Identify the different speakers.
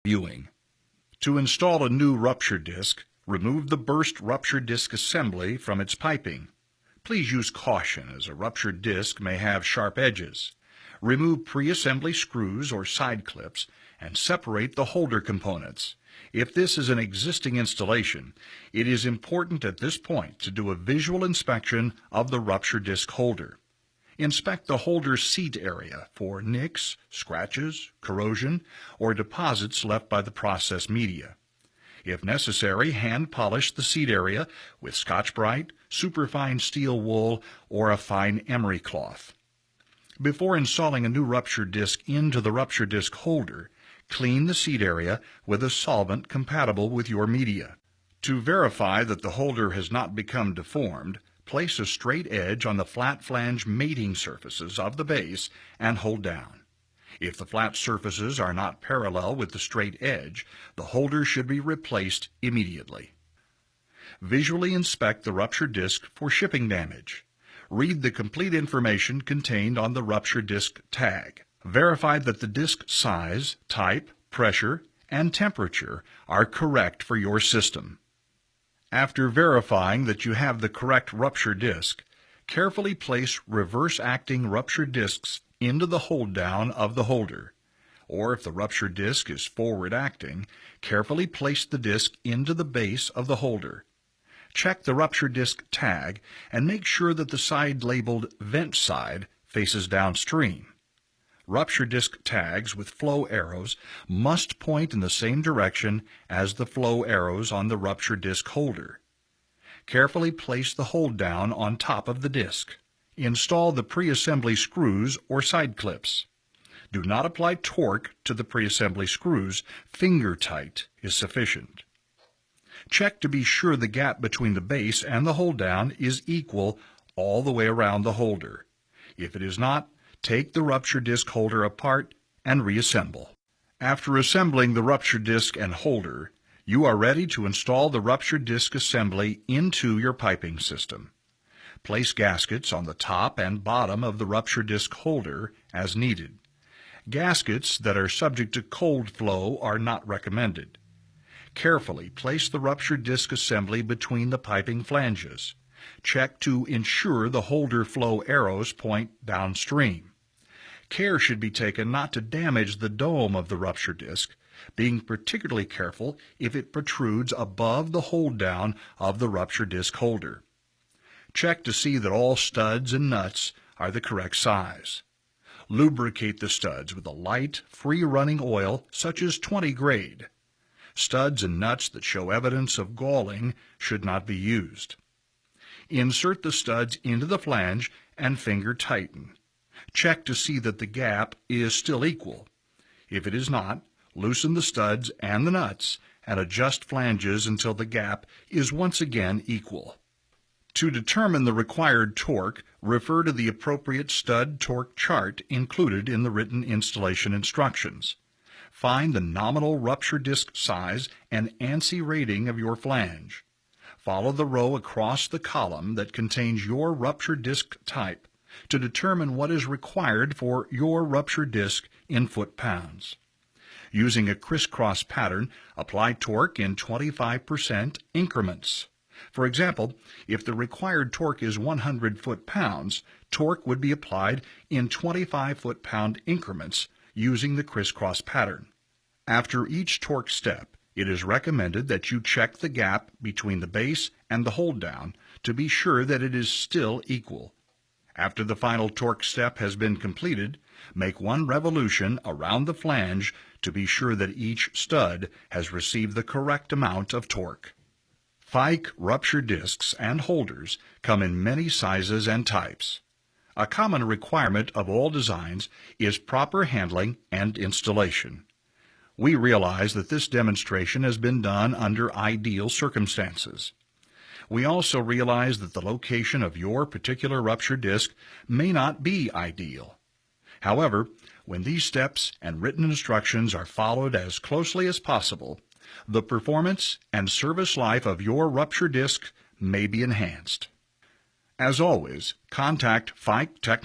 Speaker 1: viewing. To install a new rupture disc, remove the burst rupture disc assembly from its piping. Please use caution, as a ruptured disc may have sharp edges. Remove pre-assembly screws or side clips and separate the holder components. If this is an existing installation, it is important at this point to do a visual inspection of the rupture disc holder. Inspect the holder seat area for nicks, scratches, corrosion, or deposits left by the process media. If necessary, hand polish the seat area with Scotch-Brite, superfine steel wool, or a fine emery cloth. Before installing a new rupture disc into the rupture disc holder, clean the seat area with a solvent compatible with your media. To verify that the holder has not become deformed, place a straight edge on the flat flange mating surfaces of the base and hold down. If the flat surfaces are not parallel with the straight edge, the holder should be replaced immediately. Visually inspect the rupture disc for shipping damage. Read the complete information contained on the rupture disc tag. Verify that the disc size, type, pressure, and temperature are correct for your system. After verifying that you have the correct rupture disc, carefully place reverse-acting rupture discs into the hold-down of the holder. Or if the rupture disc is forward-acting, carefully place the disc into the base of the holder. Check the rupture disc tag and make sure that the side labeled vent side faces downstream. Rupture disc tags with flow arrows must point in the same direction as the flow arrows on the rupture disc holder. Carefully place the hold down on top of the disc. Install the pre-assembly screws or side clips. Do not apply torque to the pre-assembly screws. Finger tight is sufficient. Check to be sure the gap between the base and the hold down is equal all the way around the holder. If it is not, take the rupture disc holder apart and reassemble. After assembling the rupture disc and holder, you are ready to install the rupture disc assembly into your piping system. Place gaskets on the top and bottom of the rupture disc holder as needed. Gaskets that are subject to cold flow are not recommended. Carefully place the rupture disc assembly between the piping flanges. Check to ensure the holder flow arrows point downstream. Care should be taken not to damage the dome of the rupture disc, being particularly careful if it protrudes above the hold down of the rupture disc holder. Check to see that all studs and nuts are the correct size. Lubricate the studs with a light, free-running oil such as 20 grade. Studs and nuts that show evidence of galling should not be used. Insert the studs into the flange and finger tighten. Check to see that the gap is still equal. If it is not, loosen the studs and the nuts and adjust flanges until the gap is once again equal. To determine the required torque, refer to the appropriate stud torque chart included in the written installation instructions. Find the nominal rupture disc size and ANSI rating of your flange. Follow the row across the column that contains your rupture disc type to determine what is required for your rupture disc in foot-pounds. Using a crisscross pattern, apply torque in 25% increments. For example, if the required torque is 100 foot-pounds, torque would be applied in 25 foot-pound increments using the crisscross pattern. After each torque step, it is recommended that you check the gap between the base and the hold down to be sure that it is still equal. After the final torque step has been completed, make one revolution around the flange to be sure that each stud has received the correct amount of torque. Fike rupture discs and holders come in many sizes and types. A common requirement of all designs is proper handling and installation. We realize that this demonstration has been done under ideal circumstances. We also realize that the location of your particular rupture disc may not be ideal. However, when these steps and written instructions are followed as closely as possible, the performance and service life of your rupture disc may be enhanced. As always, contact Fike Technical